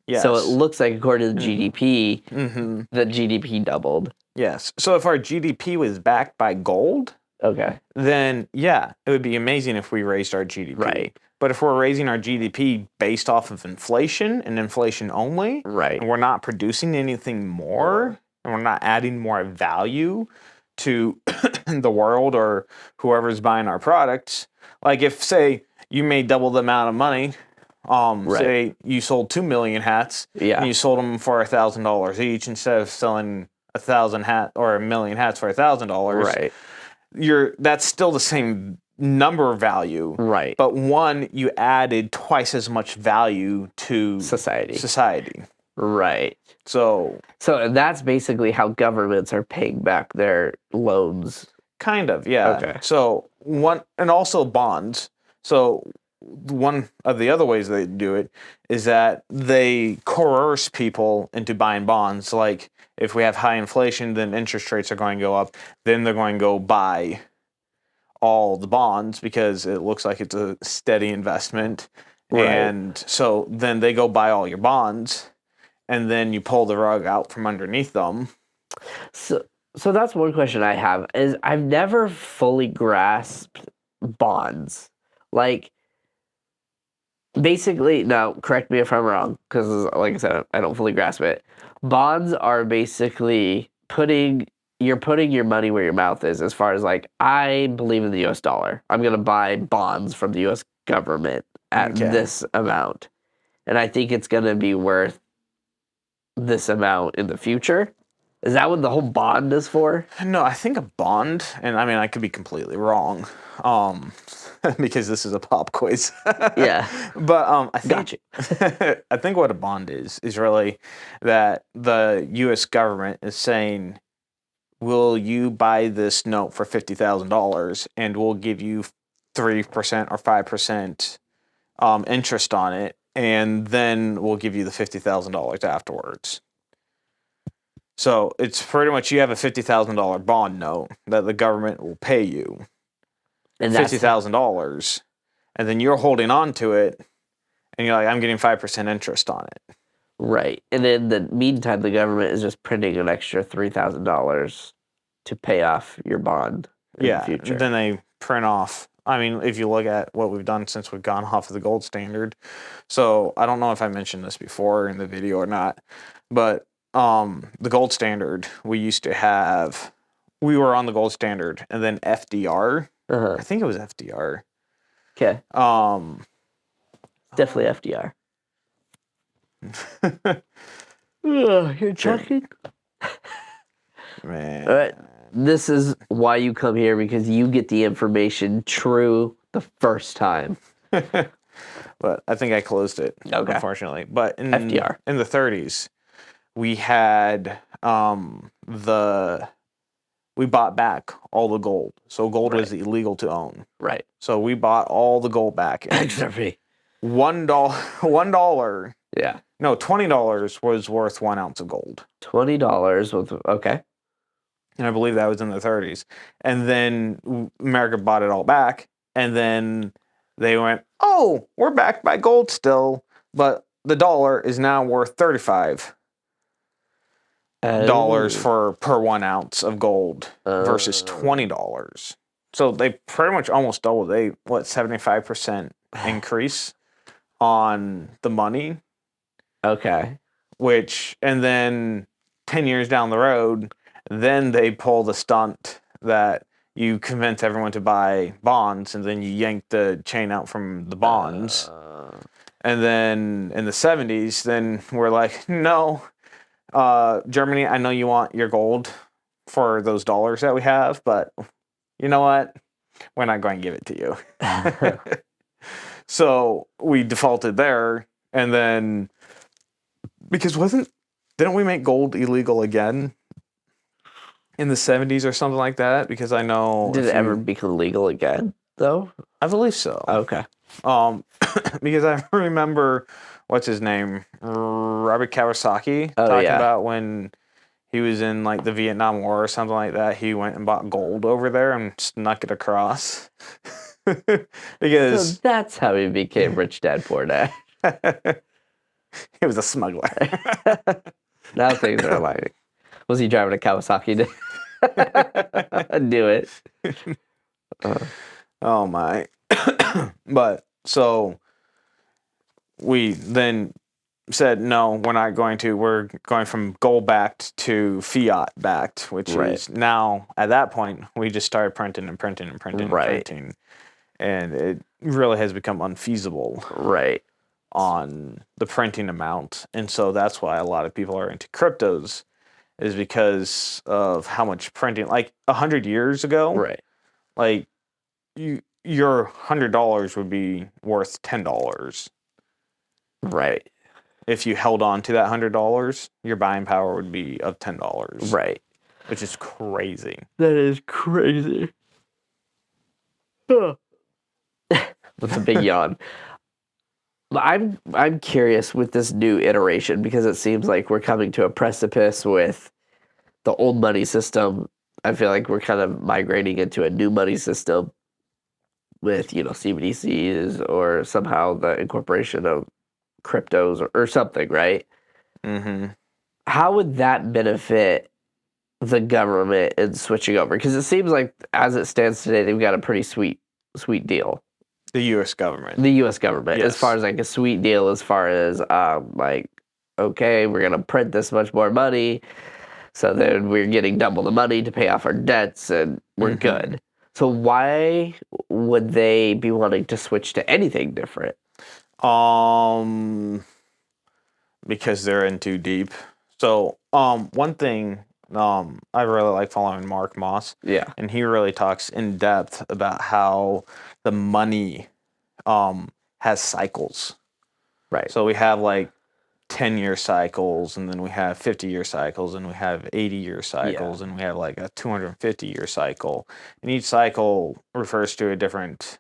B: Yes.
A: So it looks like according to the GDP,
B: Mm-hmm.
A: the GDP doubled.
B: Yes. So if our GDP was backed by gold,
A: Okay.
B: then yeah, it would be amazing if we raised our GDP.
A: Right.
B: But if we're raising our GDP based off of inflation and inflation only,
A: Right.
B: and we're not producing anything more, and we're not adding more value to the world or whoever's buying our products, like if, say, you made double the amount of money, say you sold 2 million hats, and you sold them for $1,000 each instead of selling 1,000 hat or 1 million hats for $1,000.
A: Right.
B: That's still the same number value.
A: Right.
B: But one, you added twice as much value to
A: society. Right.
B: So
A: that's basically how governments are paying back their loans.
B: kind of, yeah.
A: Okay.
B: So one, and also bonds. So one of the other ways they do it is that they coerce people into buying bonds. Like if we have high inflation, then interest rates are going to go up. Then they're going to go buy all the bonds because it looks like it's a steady investment.
A: Right.
B: And so then they go buy all your bonds, and then you pull the rug out from underneath them.
A: So that's one question I have is I've never fully grasped bonds. Like basically, now correct me if I'm wrong, because like I said, I don't fully grasp it. Bonds are basically putting your money where your mouth is, as far as like, I believe in the US dollar. I'm gonna buy bonds from the US government at this amount. And I think it's gonna be worth this amount in the future. Is that what the whole bond is for?
B: No, I think a bond, and I mean I could be completely wrong, because this is a pop quiz.
A: Yeah.
B: But I think
A: Gotcha.
B: I think what a bond is really that the U.S. government is saying, will you buy this note for $50,000 and we'll give you 3% or 5% interest on it, and then we'll give you the $50,000 afterwards. So it's pretty much you have a $50,000 bond note that the government will pay you, and $50,000, and then you're holding on to it, and you're like, I'm getting 5% interest on it.
A: Right, and in the meantime, the government is just printing an extra $3,000 to pay off your bond in the future.
B: Then they print off. I mean, if you look at what we've done since we've gone off of the gold standard. So I don't know if I mentioned this before in the video or not, but the gold standard, we were on the gold standard, and then FDR, I think it was FDR.
A: Okay. Definitely FDR. You're checking?
B: Man.
A: All right. This is why you come here, because you get the information true the first time.
B: But I think I closed it, unfortunately. But in
A: FDR.
B: In the 30s, we had we bought back all the gold. So gold was illegal to own.
A: Right.
B: So we bought all the gold back.
A: Extra fee.
B: $1.
A: Yeah.
B: No, $20 was worth 1 ounce of gold.
A: $20 with
B: And I believe that was in the 30s. And then America bought it all back. And then they went, oh, we're backed by gold still. But the dollar is now worth $35 for per 1 ounce of gold versus $20. So they pretty much almost doubled. 75% increase on the money.
A: Okay.
B: And then 10 years down the road, then they pull the stunt that you convince everyone to buy bonds, and then you yank the chain out from the bonds. And then in the 70s, then we're like, no, Germany, I know you want your gold for those dollars that we have, but you know what? We're not going to give it to you. So we defaulted there, and then because didn't we make gold illegal again in the 70s or something like that? Because I know
A: Did it ever become legal again, though?
B: I believe so.
A: Okay.
B: Because I remember what's his name, Robert Kawasaki, talking about when he was in like the Vietnam War or something like that. He went and bought gold over there and snuck it across. Because
A: so that's how he became rich dad poor dad.
B: He was a smuggler.
A: Now things are aligning. Was he driving a Kawasaki to do it?
B: Oh my. But so we then said, no, we're not going to. We're going from gold backed to fiat backed, which is now at that point we just started printing and printing and printing and printing. And it really has become unfeasible on the printing amount. And so that's why a lot of people are into cryptos, is because of how much printing. Like 100 years ago, like your $100 would be worth $10.
A: Right.
B: If you held on to that $100, your buying power would be of $10.
A: Right.
B: Which is crazy.
A: That is crazy. With a big yawn. I'm curious with this new iteration, because it seems like we're coming to a precipice with the old money system. I feel like we're kind of migrating into a new money system with, CBDCs or somehow the incorporation of cryptos or something, right?
B: Mm-hmm.
A: How would that benefit the government in switching over? Because it seems like as it stands today, they've got a pretty sweet deal.
B: The U.S. government.
A: The U.S. government, as far as like a sweet deal, as far as like, okay, we're gonna print this much more money, so then we're getting double the money to pay off our debts, and we're good. So why would they be wanting to switch to anything different?
B: Because they're in too deep. So one thing I really like following Mark Moss.
A: Yeah.
B: And he really talks in depth about how the money has cycles.
A: Right.
B: So we have like 10-year cycles, and then we have 50-year cycles, and we have 80-year cycles, and we have like a 250-year cycle. And each cycle refers to a different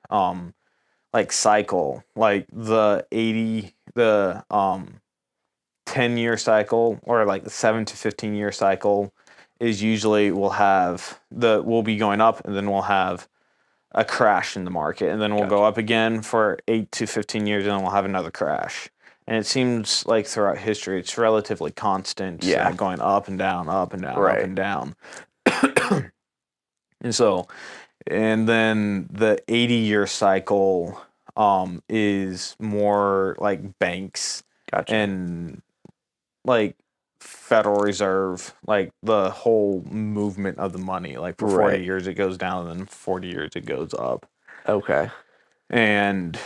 B: like cycle. Like the 10-year cycle, or like the 7 to 15-year cycle, is usually we'll be going up, and then we'll have a crash in the market, and then we'll go up again for 8 to 15 years, and then we'll have another crash. And it seems like throughout history, it's relatively constant, going up and down, up and down, up and down. And then the 80-year cycle is more like banks and like Federal Reserve, like the whole movement of the money. Like for 40 years it goes down, and then 40 years it goes up.
A: Okay.
B: And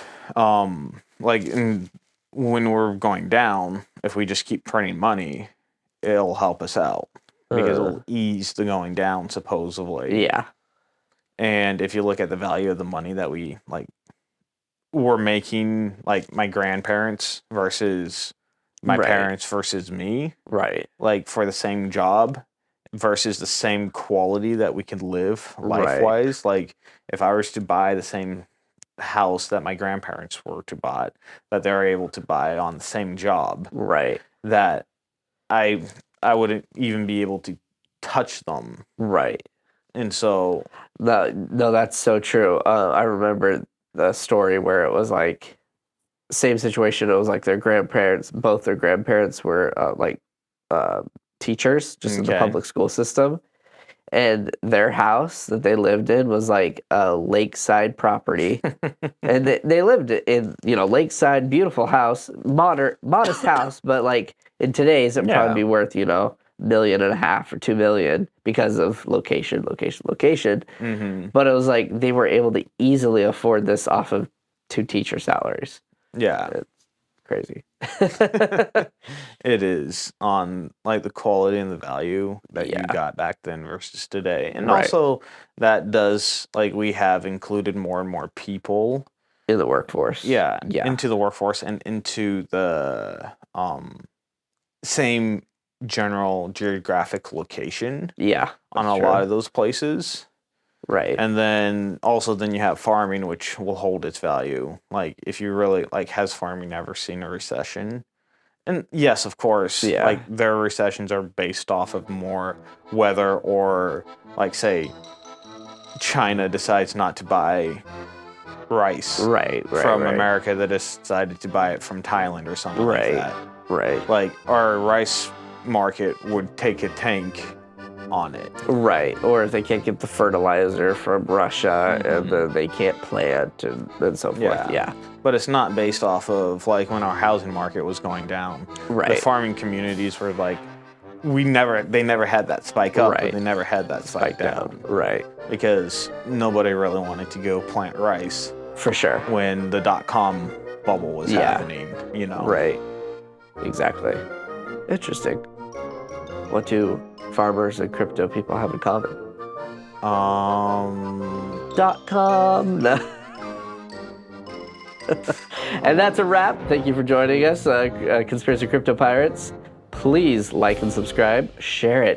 B: when we're going down, if we just keep printing money, it'll help us out because it'll ease the going down, supposedly.
A: Yeah.
B: And if you look at the value of the money that we're making, like my grandparents versus my parents versus me, like for the same job versus the same quality that we can live life-wise. Like if I was to buy the same house that my grandparents were to buy, that they're able to buy on the same job, that I wouldn't even be able to touch them. And so
A: no, that's so true. I remember the story where it was like same situation. It was like both their grandparents were teachers, just in the public school system, and their house that they lived in was like a lakeside property, and they lived in lakeside, beautiful house, modest house, but like in today's it'd probably be worth 1.5 million or 2 million because of location. But it was like they were able to easily afford this off of 2 teacher salaries.
B: Yeah.
A: It's crazy.
B: It is on like the quality and the value that you
A: Yeah.
B: got back then versus today. And
A: Right.
B: also that does, like, we have included more and more people
A: In the workforce. Yeah.
B: into the workforce and into the same general geographic location
A: Yeah.
B: on
A: that's
B: a
A: true.
B: lot of those places.
A: Right.
B: And then you have farming, which will hold its value. Like, if you really, like, has farming ever seen a recession? And yes, of course,
A: Yeah.
B: like, their recessions are based off of more weather, or, like, say, China decides not to buy rice
A: Right.
B: from America, that decided to buy it from Thailand or something like that.
A: Right.
B: Like, our rice market would take a tank on it.
A: Right. Or if they can't get the fertilizer from Russia and then they can't plant and so forth. Yeah.
B: But it's not based off of, like, when our housing market was going down.
A: Right.
B: The farming communities were like, they never had that spike up, but they never had that spike down.
A: Right.
B: Because nobody really wanted to go plant rice
A: For sure.
B: when the .com bubble was happening, you know?
A: Right. Exactly. Interesting. What do farmers and crypto people have in common? .com. No. And that's a wrap. Thank you for joining us, Conspiracy Crypto Pirates. Please like and subscribe. Share it.